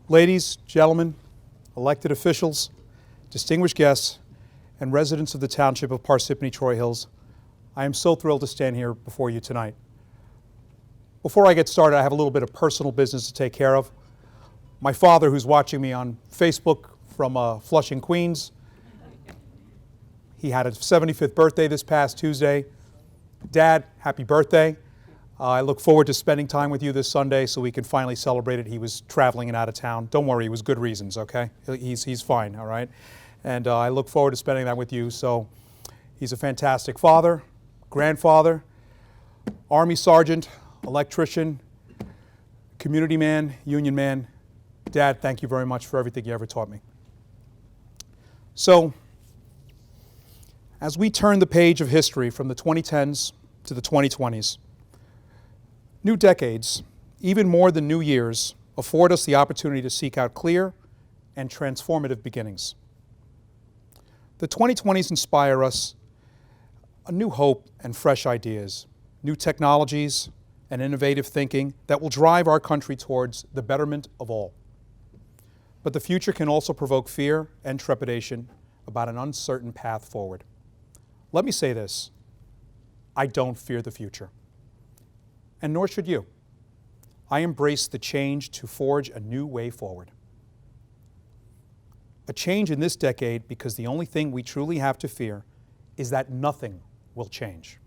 Ladies, gentlemen, elected officials, distinguished guests, and residents of the Township of Parsippany Troy Hills, I am so thrilled to stand here before you tonight. Before I get started, I have a little bit of personal business to take care of. My father, who's watching me on Facebook from Flushing, Queens, he had his 75th birthday this past Tuesday. Dad, happy birthday. I look forward to spending time with you this Sunday so we can finally celebrate it. He was traveling and out of town. Don't worry, it was good reasons, okay? He's fine, all right? And I look forward to spending that with you. So he's a fantastic father, grandfather, Army sergeant, electrician, community man, union man. Dad, thank you very much for everything you ever taught me. So, as we turn the page of history from the 2010s to the 2020s, new decades, even more than new years, afford us the opportunity to seek out clear and transformative beginnings. The 2020s inspire us a new hope and fresh ideas, new technologies and innovative thinking that will drive our country towards the betterment of all. But the future can also provoke fear and trepidation about an uncertain path forward. Let me say this, I don't fear the future. And nor should you. I embrace the change to forge a new way forward. A change in this decade because the only thing we truly have to fear is that nothing will change.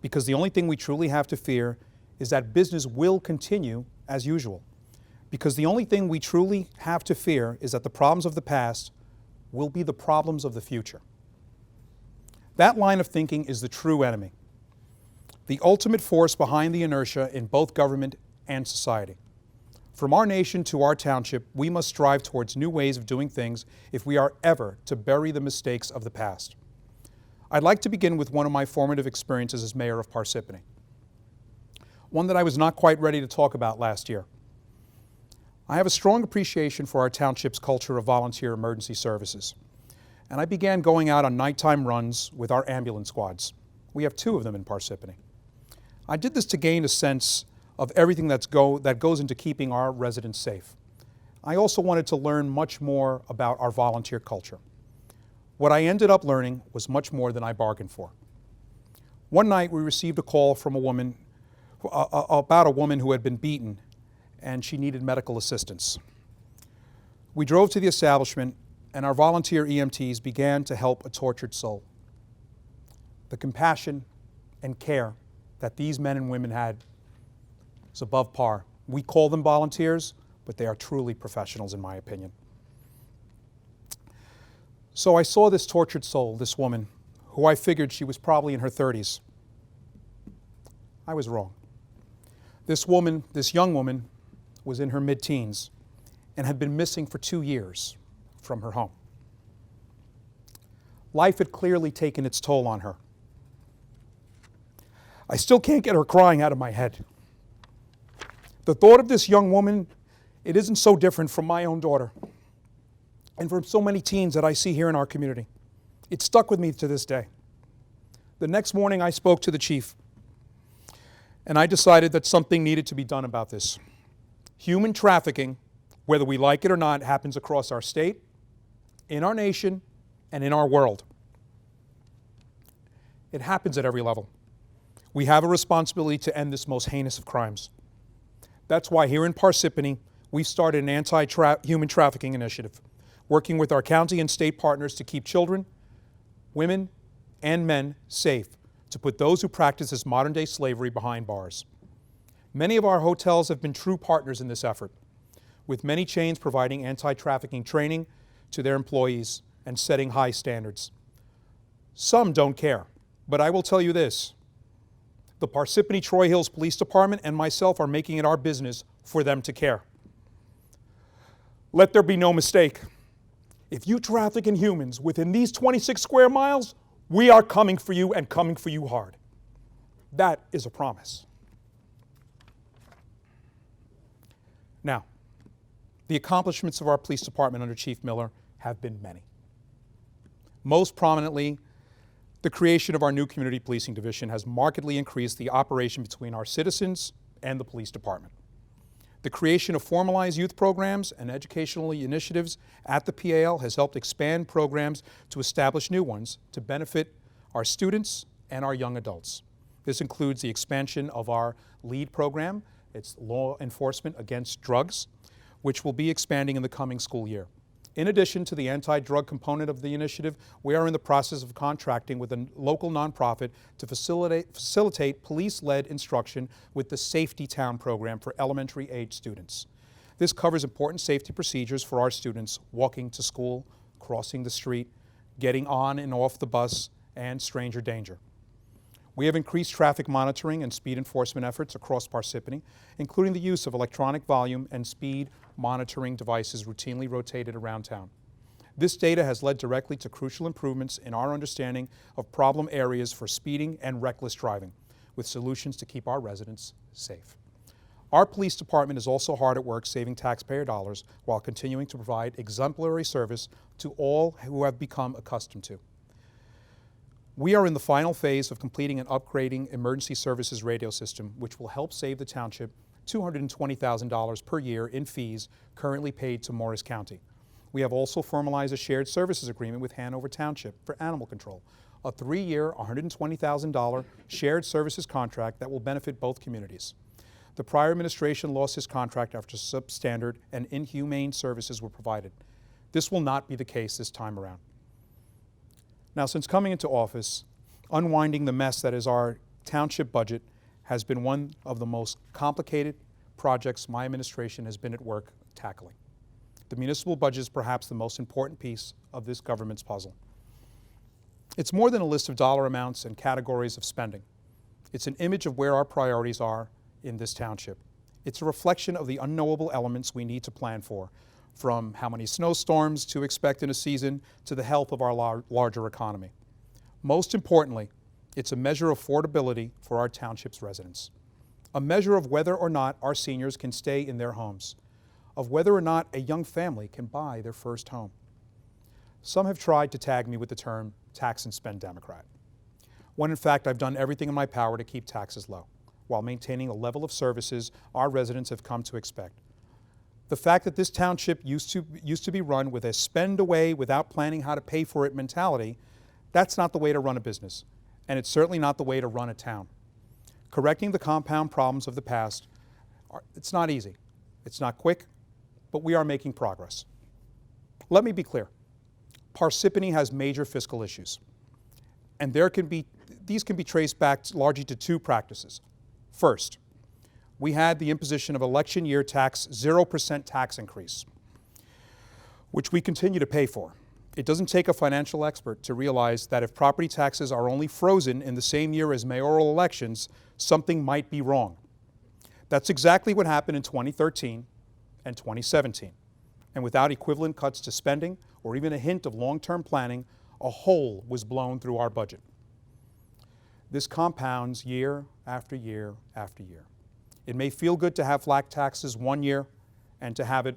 Because the only thing we truly have to fear is that business will continue as usual. Because the only thing we truly have to fear is that the problems of the past will be the problems of the future. That line of thinking is the true enemy, the ultimate force behind the inertia in both government and society. From our nation to our township, we must strive towards new ways of doing things if we are ever to bury the mistakes of the past. I'd like to begin with one of my formative experiences as mayor of Parsippany, one that I was not quite ready to talk about last year. I have a strong appreciation for our township's culture of volunteer emergency services, and I began going out on nighttime runs with our ambulance squads. We have 2 of them in Parsippany. I did this to gain a sense of everything that goes into keeping our residents safe. I also wanted to learn much more about our volunteer culture. What I ended up learning was much more than I bargained for. One night we received a call from a woman about a woman who had been beaten and she needed medical assistance. We drove to the establishment and our volunteer EMTs began to help a tortured soul. The compassion and care that these men and women had is above par. We call them volunteers, but they are truly professionals in my opinion. So I saw this tortured soul, this woman, who I figured she was probably in her 30s. I was wrong. This young woman, was in her mid-teens and had been missing for 2 years from her home. Life had clearly taken its toll on her. I still can't get her crying out of my head. The thought of this young woman, it isn't so different from my own daughter and from so many teens that I see here in our community. It stuck with me to this day. The next morning I spoke to the chief and I decided that something needed to be done about this. Human trafficking, whether we like it or not, happens across our state, in our nation, and in our world. It happens at every level. We have a responsibility to end this most heinous of crimes. That's why here in Parsippany, we've started an anti-human trafficking initiative, working with our county and state partners to keep children, women, and men safe, to put those who practice this modern-day slavery behind bars. Many of our hotels have been true partners in this effort, with many chains providing anti-trafficking training to their employees and setting high standards. Some don't care, but I will tell you this. The Parsippany Troy Hills Police Department and myself are making it our business for them to care. Let there be no mistake. If you traffic in humans within these 26 square miles, we are coming for you and coming for you hard. That is a promise. Now, the accomplishments of our police department under Chief Miller have been many. Most prominently, the creation of our new community policing division has markedly increased the operation between our citizens and the police department. The creation of formalized youth programs and educational initiatives at the PAL has helped expand programs to establish new ones to benefit our students and our young adults. This includes the expansion of our LEAD program, it's Law Enforcement Against Drugs, which will be expanding in the coming school year. In addition to the anti-drug component of the initiative, we are in the process of contracting with a local nonprofit to facilitate police-led instruction with the Safety Town program for elementary age students. This covers important safety procedures for our students walking to school, crossing the street, getting on and off the bus, and stranger danger. We have increased traffic monitoring and speed enforcement efforts across Parsippany, including the use of electronic volume and speed monitoring devices routinely rotated around town. This data has led directly to crucial improvements in our understanding of problem areas for speeding and reckless driving, with solutions to keep our residents safe. Our police department is also hard at work saving taxpayer dollars while continuing to provide exemplary service to all who have become accustomed to. We are in the final phase of completing and upgrading emergency services radio system, which will help save the township $220,000 per year in fees currently paid to Morris County. We have also formalized a shared services agreement with Hanover Township for animal control, a 3-year, $120,000 shared services contract that will benefit both communities. The prior administration lost his contract after substandard and inhumane services were provided. This will not be the case this time around. Now, since coming into office, unwinding the mess that is our township budget has been one of the most complicated projects my administration has been at work tackling. The municipal budget is perhaps the most important piece of this government's puzzle. It's more than a list of dollar amounts and categories of spending. It's an image of where our priorities are in this township. It's a reflection of the unknowable elements we need to plan for, from how many snowstorms to expect in a season to the health of our larger economy. Most importantly, it's a measure of affordability for our township's residents, a measure of whether or not our seniors can stay in their homes, of whether or not a young family can buy their first home. Some have tried to tag me with the term tax and spend Democrat, when in fact I've done everything in my power to keep taxes low, while maintaining a level of services our residents have come to expect. The fact that this township used to be run with a spend away without planning how to pay for it mentality, that's not the way to run a business, and it's certainly not the way to run a town. Correcting the compound problems of the past, it's not easy. It's not quick, but we are making progress. Let me be clear. Parsippany has major fiscal issues, and these can be traced back largely to 2 practices. First, we had the imposition of election year tax 0% tax increase, which we continue to pay for. It doesn't take a financial expert to realize that if property taxes are only frozen in the same year as mayoral elections, something might be wrong. That's exactly what happened in 2013 and 2017. And without equivalent cuts to spending or even a hint of long-term planning, a hole was blown through our budget. This compounds year after year after year. It may feel good to have flat taxes 1 year and to have it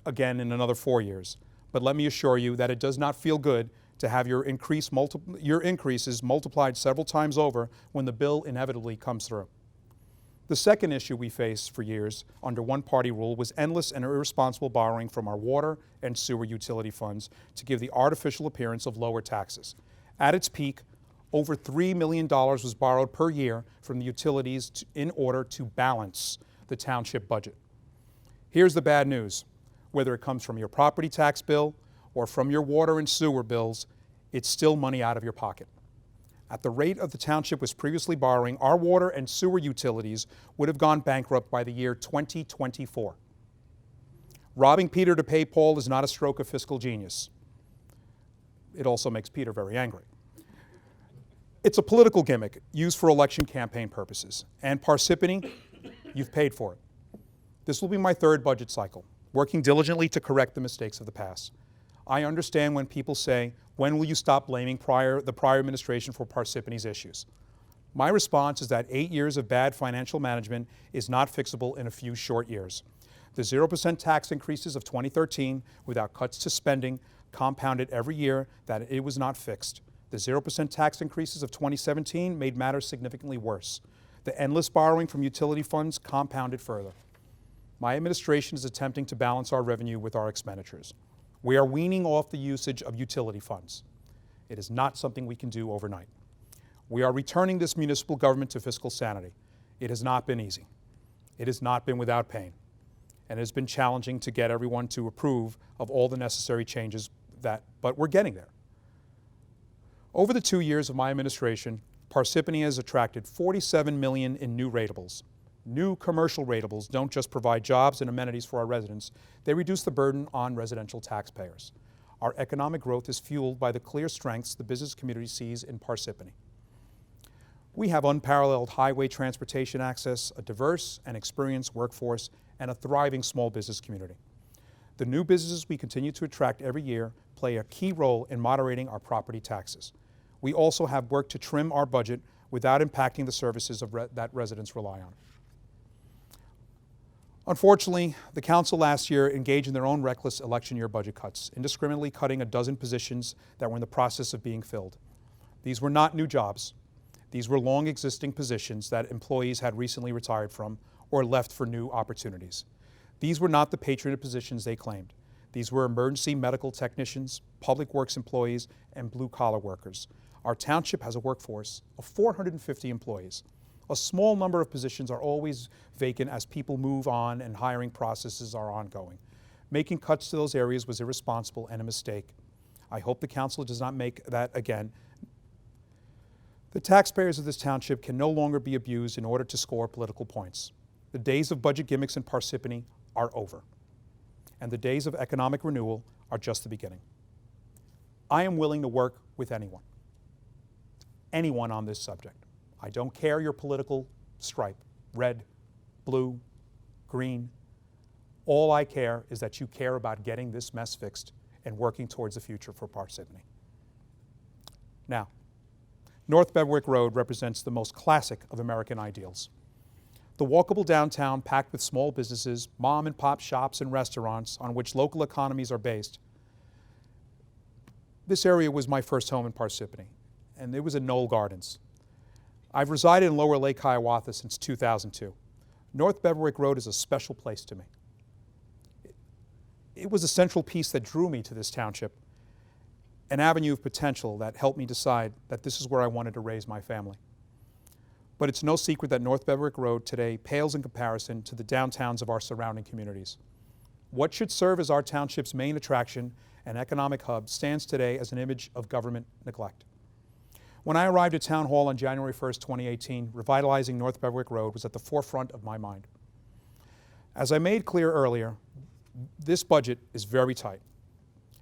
again in another 4 years. But let me assure you that it does not feel good to have your increases multiplied several times over when the bill inevitably comes through. The second issue we faced for years under one-party rule was endless and irresponsible borrowing from our water and sewer utility funds to give the artificial appearance of lower taxes. At its peak, over $3 million was borrowed per year from the utilities in order to balance the township budget. Here's the bad news. Whether it comes from your property tax bill or from your water and sewer bills, it's still money out of your pocket. At the rate of the township was previously borrowing, our water and sewer utilities would have gone bankrupt by the year 2024. Robbing Peter to pay Paul is not a stroke of fiscal genius. It also makes Peter very angry. It's a political gimmick used for election campaign purposes. And Parsippany, you've paid for it. This will be my 3rd budget cycle, working diligently to correct the mistakes of the past. I understand when people say, when will you stop blaming the prior administration for Parsippany's issues? My response is that 8 years of bad financial management is not fixable in a few short years. The 0% tax increases of 2013 without cuts to spending compounded every year that it was not fixed. The 0% tax increases of 2017 made matters significantly worse. The endless borrowing from utility funds compounded further. My administration is attempting to balance our revenue with our expenditures. We are weaning off the usage of utility funds. It is not something we can do overnight. We are returning this municipal government to fiscal sanity. It has not been easy. It has not been without pain. And it has been challenging to get everyone to approve of all the necessary changes but we're getting there. Over the 2 years of my administration, Parsippany has attracted $47 million in new ratables. New commercial ratables don't just provide jobs and amenities for our residents, they reduce the burden on residential taxpayers. Our economic growth is fueled by the clear strengths the business community sees in Parsippany. We have unparalleled highway transportation access, a diverse and experienced workforce, and a thriving small business community. The new businesses we continue to attract every year play a key role in moderating our property taxes. We also have worked to trim our budget without impacting the services that residents rely on. Unfortunately, the council last year engaged in their own reckless election year budget cuts, indiscriminately cutting a dozen positions that were in the process of being filled. These were not new jobs. These were long existing positions that employees had recently retired from or left for new opportunities. These were not the patronage positions they claimed. These were emergency medical technicians, public works employees, and blue-collar workers. Our township has a workforce of 450 employees. A small number of positions are always vacant as people move on and hiring processes are ongoing. Making cuts to those areas was irresponsible and a mistake. I hope the council does not make that again. The taxpayers of this township can no longer be abused in order to score political points. The days of budget gimmicks in Parsippany are over, and the days of economic renewal are just the beginning. I am willing to work with anyone on this subject. I don't care your political stripe, red, blue, green. All I care is that you care about getting this mess fixed and working towards the future for Parsippany. Now, North Beverwick Road represents the most classic of American ideals. The walkable downtown packed with small businesses, mom and pop shops and restaurants on which local economies are based. This area was my first home in Parsippany, and it was in Knoll Gardens. I've resided in Lower Lake Hiawatha since 2002. North Beverwick Road is a special place to me. It was a central piece that drew me to this township, an avenue of potential that helped me decide that this is where I wanted to raise my family. But it's no secret that North Beverwick Road today pales in comparison to the downtowns of our surrounding communities. What should serve as our township's main attraction and economic hub stands today as an image of government neglect. When I arrived at Town Hall on January 1st, 2018, revitalizing North Beverwick Road was at the forefront of my mind. As I made clear earlier, this budget is very tight,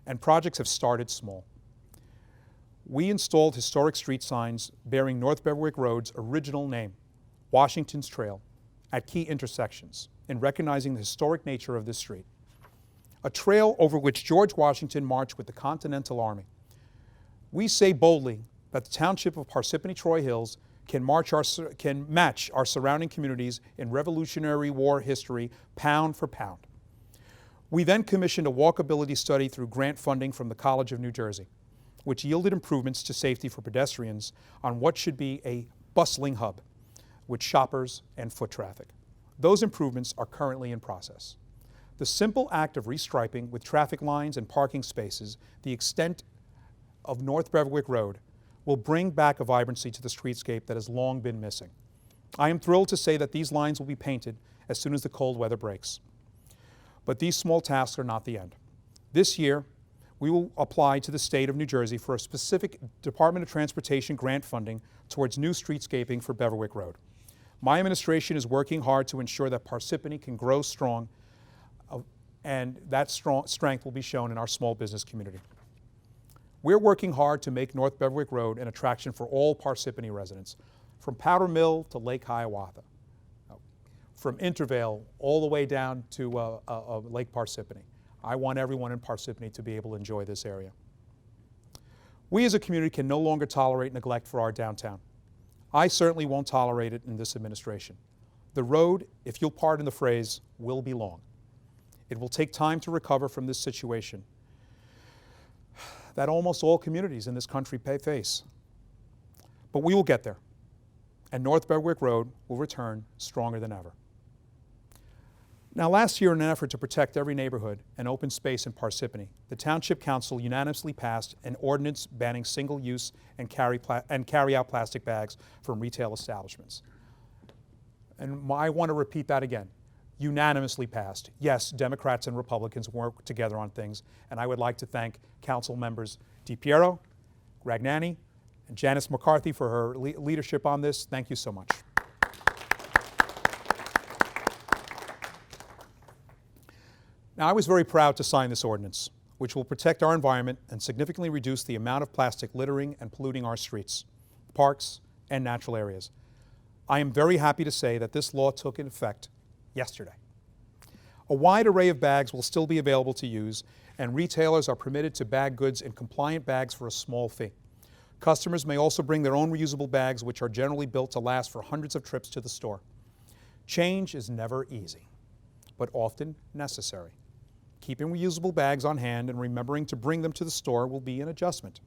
and projects have started small. We installed historic street signs bearing North Beverwick Road's original name, Washington's Trail, at key intersections in recognizing the historic nature of this street. A trail over which George Washington marched with the Continental Army. We say boldly that the township of Parsippany-Troy Hills can match our surrounding communities in Revolutionary War history pound for pound. We then commissioned a walkability study through grant funding from the College of New Jersey, which yielded improvements to safety for pedestrians on what should be a bustling hub with shoppers and foot traffic. Those improvements are currently in process. The simple act of restriping with traffic lines and parking spaces the extent of North Beverwick Road will bring back a vibrancy to the streetscape that has long been missing. I am thrilled to say that these lines will be painted as soon as the cold weather breaks. But these small tasks are not the end. This year, we will apply to the state of New Jersey for a specific Department of Transportation grant funding towards new streetscaping for Beverwick Road. My administration is working hard to ensure that Parsippany can grow strong, and that strength will be shown in our small business community. We're working hard to make North Beverwick Road an attraction for all Parsippany residents, from Powder Mill to Lake Hiawatha, from Intervale all the way down to Lake Parsippany. I want everyone in Parsippany to be able to enjoy this area. We as a community can no longer tolerate neglect for our downtown. I certainly won't tolerate it in this administration. The road, if you'll pardon the phrase, will be long. It will take time to recover from this situation that almost all communities in this country face. But we will get there, and North Beverwick Road will return stronger than ever. Now, last year, in an effort to protect every neighborhood and open space in Parsippany, the Township Council unanimously passed an ordinance banning single-use and carry-out plastic bags from retail establishments. And I want to repeat that again. Unanimously passed. Yes, Democrats and Republicans work together on things, and I would like to thank Council members DiPiero, Gragnani, and Janice McCarthy for her leadership on this. Thank you so much. Now, I was very proud to sign this ordinance, which will protect our environment and significantly reduce the amount of plastic littering and polluting our streets, parks, and natural areas. I am very happy to say that this law took effect yesterday. A wide array of bags will still be available to use, and retailers are permitted to bag goods in compliant bags for a small fee. Customers may also bring their own reusable bags, which are generally built to last for hundreds of trips to the store. Change is never easy, but often necessary. Keeping reusable bags on hand and remembering to bring them to the store will be an adjustment.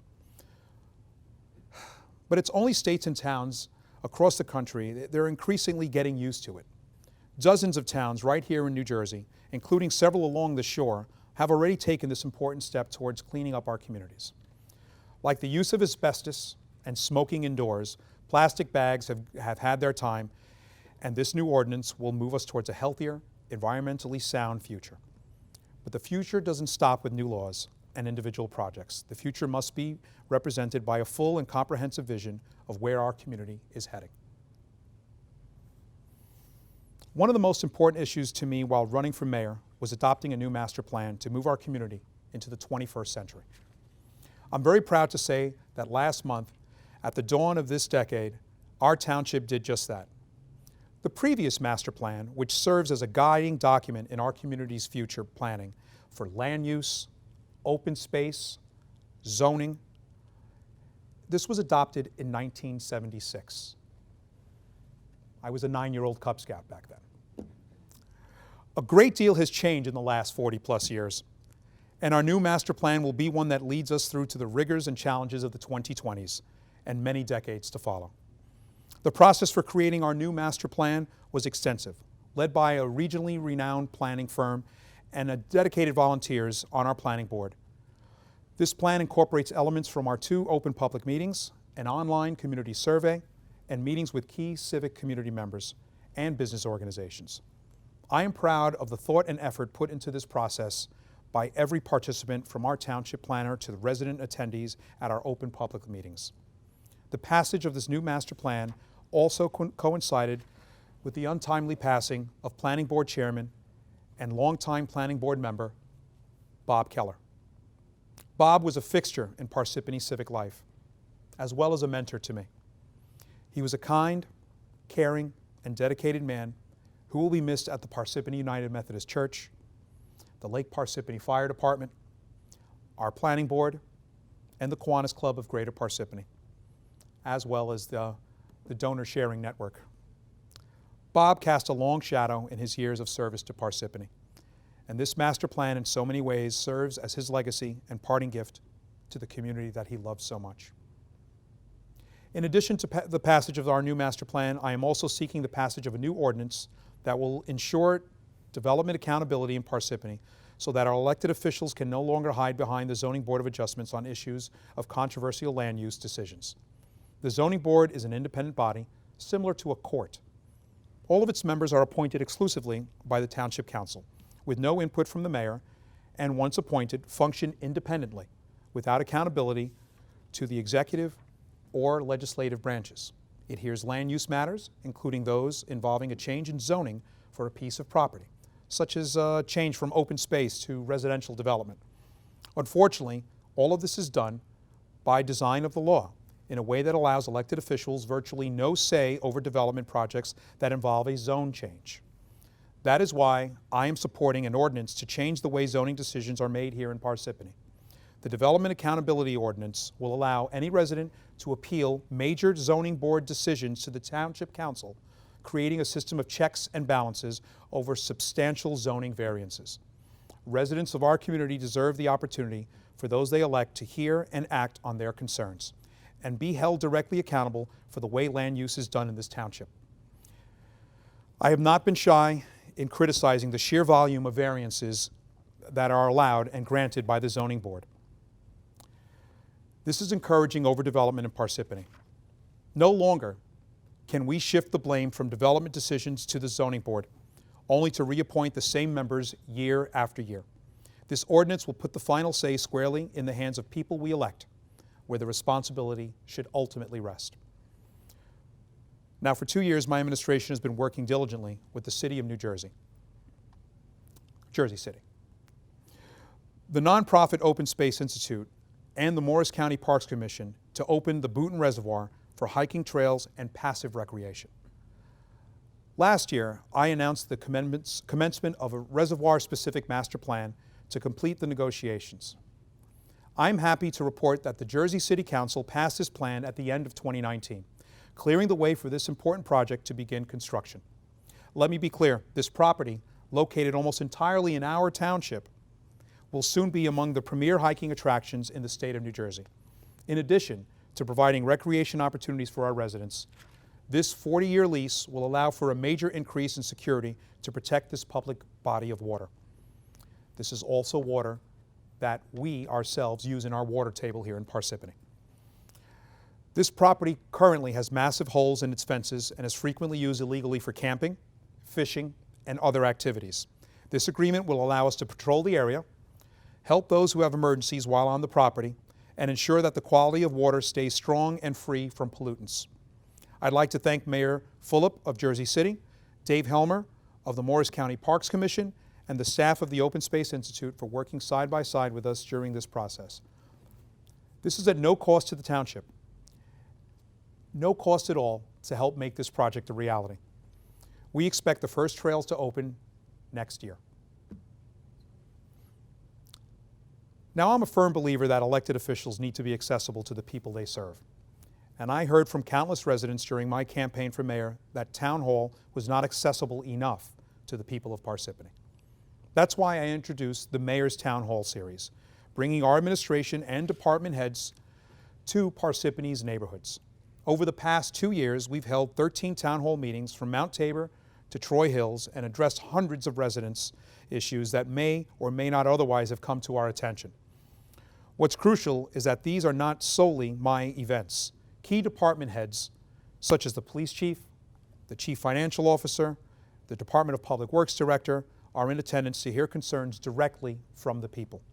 But it's only states and towns across the country that they're increasingly getting used to it. Dozens of towns right here in New Jersey, including several along the shore, have already taken this important step towards cleaning up our communities. Like the use of asbestos and smoking indoors, plastic bags have had their time, and this new ordinance will move us towards a healthier, environmentally sound future. But the future doesn't stop with new laws and individual projects. The future must be represented by a full and comprehensive vision of where our community is heading. One of the most important issues to me while running for mayor was adopting a new master plan to move our community into the 21st century. I'm very proud to say that last month, at the dawn of this decade, our township did just that. The previous master plan, which serves as a guiding document in our community's future planning for land use, open space, zoning, this was adopted in 1976. I was a 9-year-old Cub Scout back then. A great deal has changed in the last 40+ years, and our new master plan will be one that leads us through to the rigors and challenges of the 2020s and many decades to follow. The process for creating our new master plan was extensive, led by a regionally renowned planning firm and dedicated volunteers on our planning board. This plan incorporates elements from our 2 open public meetings, an online community survey, and meetings with key civic community members and business organizations. I am proud of the thought and effort put into this process by every participant, from our township planner to the resident attendees at our open public meetings. The passage of this new master plan also coincided with the untimely passing of Planning Board Chairman and longtime Planning Board member, Bob Keller. Bob was a fixture in Parsippany civic life, as well as a mentor to me. He was a kind, caring, and dedicated man who will be missed at the Parsippany United Methodist Church, the Lake Parsippany Fire Department, our Planning Board, and the Kiwanis Club of Greater Parsippany, as well as the donor sharing network. Bob cast a long shadow in his years of service to Parsippany, and this master plan in so many ways serves as his legacy and parting gift to the community that he loved so much. In addition to the passage of our new master plan, I am also seeking the passage of a new ordinance that will ensure development accountability in Parsippany so that our elected officials can no longer hide behind the Zoning Board of Adjustments on issues of controversial land use decisions. The Zoning Board is an independent body, similar to a court. All of its members are appointed exclusively by the Township Council, with no input from the mayor, and once appointed, function independently, without accountability to the executive or legislative branches. It hears land use matters, including those involving a change in zoning for a piece of property, such as a change from open space to residential development. Unfortunately, all of this is done by design of the law, in a way that allows elected officials virtually no say over development projects that involve a zone change. That is why I am supporting an ordinance to change the way zoning decisions are made here in Parsippany. The Development Accountability Ordinance will allow any resident to appeal major zoning board decisions to the Township Council, creating a system of checks and balances over substantial zoning variances. Residents of our community deserve the opportunity for those they elect to hear and act on their concerns, and be held directly accountable for the way land use is done in this township. I have not been shy in criticizing the sheer volume of variances that are allowed and granted by the zoning board. This is encouraging overdevelopment in Parsippany. No longer can we shift the blame from development decisions to the zoning board, only to reappoint the same members year after year. This ordinance will put the final say squarely in the hands of people we elect, where the responsibility should ultimately rest. Now, for 2 years, my administration has been working diligently with the City of New Jersey, Jersey City. The nonprofit Open Space Institute and the Morris County Parks Commission to open the Boonton Reservoir for hiking trails and passive recreation. Last year, I announced the commencement of a reservoir-specific master plan to complete the negotiations. I'm happy to report that the Jersey City Council passed this plan at the end of 2019, clearing the way for this important project to begin construction. Let me be clear, this property, located almost entirely in our township, will soon be among the premier hiking attractions in the state of New Jersey. In addition to providing recreation opportunities for our residents, this 40-year lease will allow for a major increase in security to protect this public body of water. This is also water that we ourselves use in our water table here in Parsippany. This property currently has massive holes in its fences and is frequently used illegally for camping, fishing, and other activities. This agreement will allow us to patrol the area, help those who have emergencies while on the property, and ensure that the quality of water stays strong and free from pollutants. I'd like to thank Mayor Fulop of Jersey City, Dave Helmer of the Morris County Parks Commission, and the staff of the Open Space Institute for working side by side with us during this process. This is at no cost to the township, no cost at all to help make this project a reality. We expect the first trails to open next year. Now, I'm a firm believer that elected officials need to be accessible to the people they serve. And I heard from countless residents during my campaign for mayor that Town Hall was not accessible enough to the people of Parsippany. That's why I introduced the Mayor's Town Hall series, bringing our administration and department heads to Parsippany's neighborhoods. Over the past 2 years, we've held 13 town hall meetings from Mount Tabor to Troy Hills and addressed hundreds of residents' issues that may or may not otherwise have come to our attention. What's crucial is that these are not solely my events. Key department heads, such as the police chief, the chief financial officer, the Department of Public Works director, are in attendance to hear concerns directly from the people.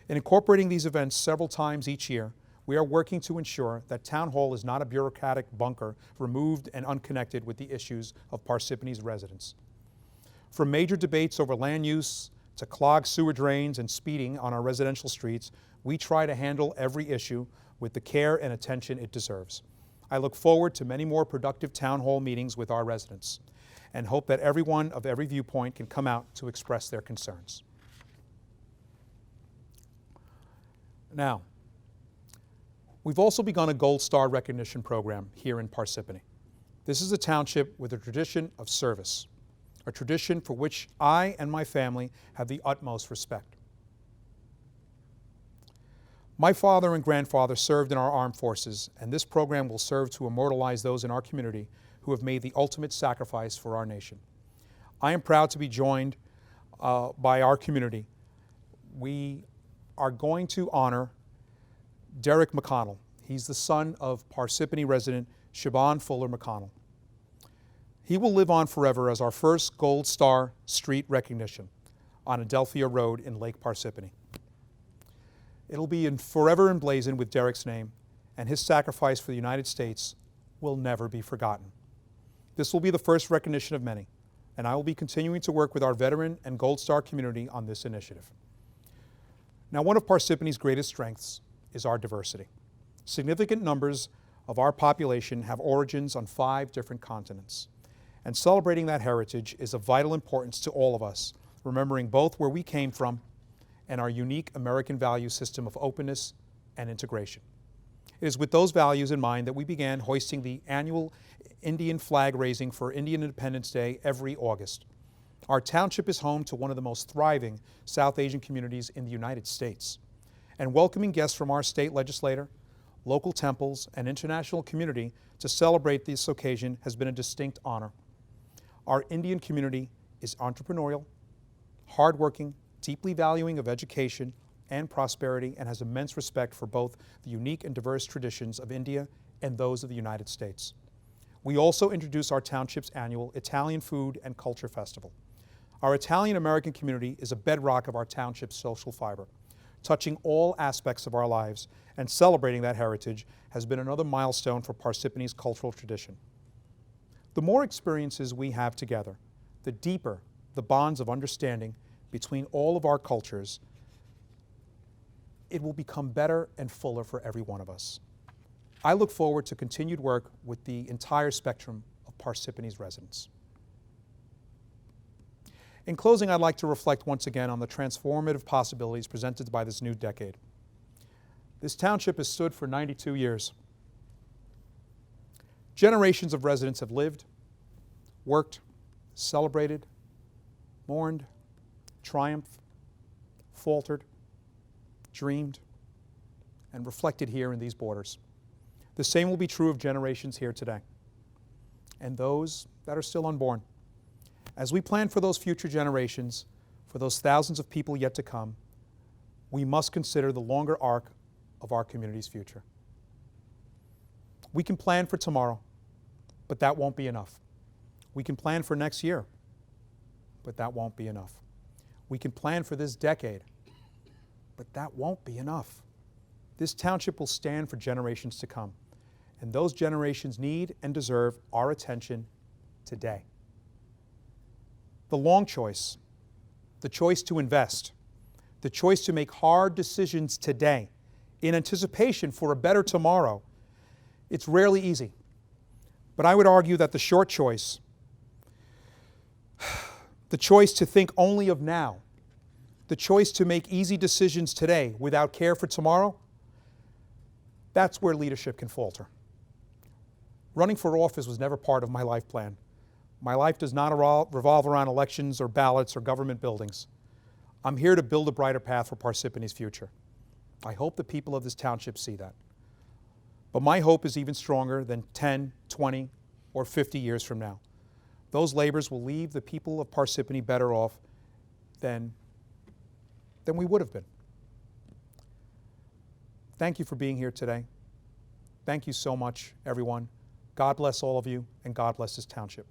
In incorporating these events several times each year, we are working to ensure that Town Hall is not a bureaucratic bunker removed and unconnected with the issues of Parsippany's residents. From major debates over land use to clogged sewer drains and speeding on our residential streets, we try to handle every issue with the care and attention it deserves. I look forward to many more productive town hall meetings with our residents and hope that everyone of every viewpoint can come out to express their concerns. Now, we've also begun a Goldstar recognition program here in Parsippany. This is a township with a tradition of service, a tradition for which I and my family have the utmost respect. My father and grandfather served in our armed forces, and this program will serve to immortalize those in our community who have made the ultimate sacrifice for our nation. I am proud to be joined by our community. We are going to honor Derek McConnell. He's the son of Parsippany resident Siobhan Fuller McConnell. He will live on forever as our first Gold Star Street recognition on Adelphia Road in Lake Parsippany. It'll be forever emblazoned with Derek's name, and his sacrifice for the United States will never be forgotten. This will be the first recognition of many, and I will be continuing to work with our veteran and Gold Star community on this initiative. Now, one of Parsippany's greatest strengths is our diversity. Significant numbers of our population have origins on 5 different continents, and celebrating that heritage is of vital importance to all of us, remembering both where we came from and our unique American value system of openness and integration. It is with those values in mind that we began hoisting the annual Indian flag raising for Indian Independence Day every August. Our township is home to one of the most thriving South Asian communities in the United States, and welcoming guests from our state legislature, local temples, and international community to celebrate this occasion has been a distinct honor. Our Indian community is entrepreneurial, hardworking, deeply valuing of education and prosperity, and has immense respect for both the unique and diverse traditions of India and those of the United States. We also introduce our township's annual Italian Food and Culture Festival. Our Italian-American community is a bedrock of our township's social fiber. Touching all aspects of our lives and celebrating that heritage has been another milestone for Parsippany's cultural tradition. The more experiences we have together, the deeper the bonds of understanding between all of our cultures. It will become better and fuller for every one of us. I look forward to continued work with the entire spectrum of Parsippany's residents. In closing, I'd like to reflect once again on the transformative possibilities presented by this new decade. This township has stood for 92 years. Generations of residents have lived, worked, celebrated, mourned, triumphed, faltered, dreamed, and reflected here in these borders. The same will be true of generations here today, and those that are still unborn. As we plan for those future generations, for those thousands of people yet to come, we must consider the longer arc of our community's future. We can plan for tomorrow, but that won't be enough. We can plan for next year, but that won't be enough. We can plan for this decade, but that won't be enough. This township will stand for generations to come, and those generations need and deserve our attention today. The long choice, the choice to invest, the choice to make hard decisions today in anticipation for a better tomorrow, it's rarely easy. But I would argue that the short choice, the choice to think only of now, the choice to make easy decisions today without care for tomorrow, that's where leadership can falter. Running for office was never part of my life plan. My life does not revolve around elections or ballots or government buildings. I'm here to build a brighter path for Parsippany's future. I hope the people of this township see that. But my hope is even stronger than 10, 20, or 50 years from now. Those labors will leave the people of Parsippany better off than we would have been. Thank you for being here today. Thank you so much, everyone. God bless all of you, and God bless this township.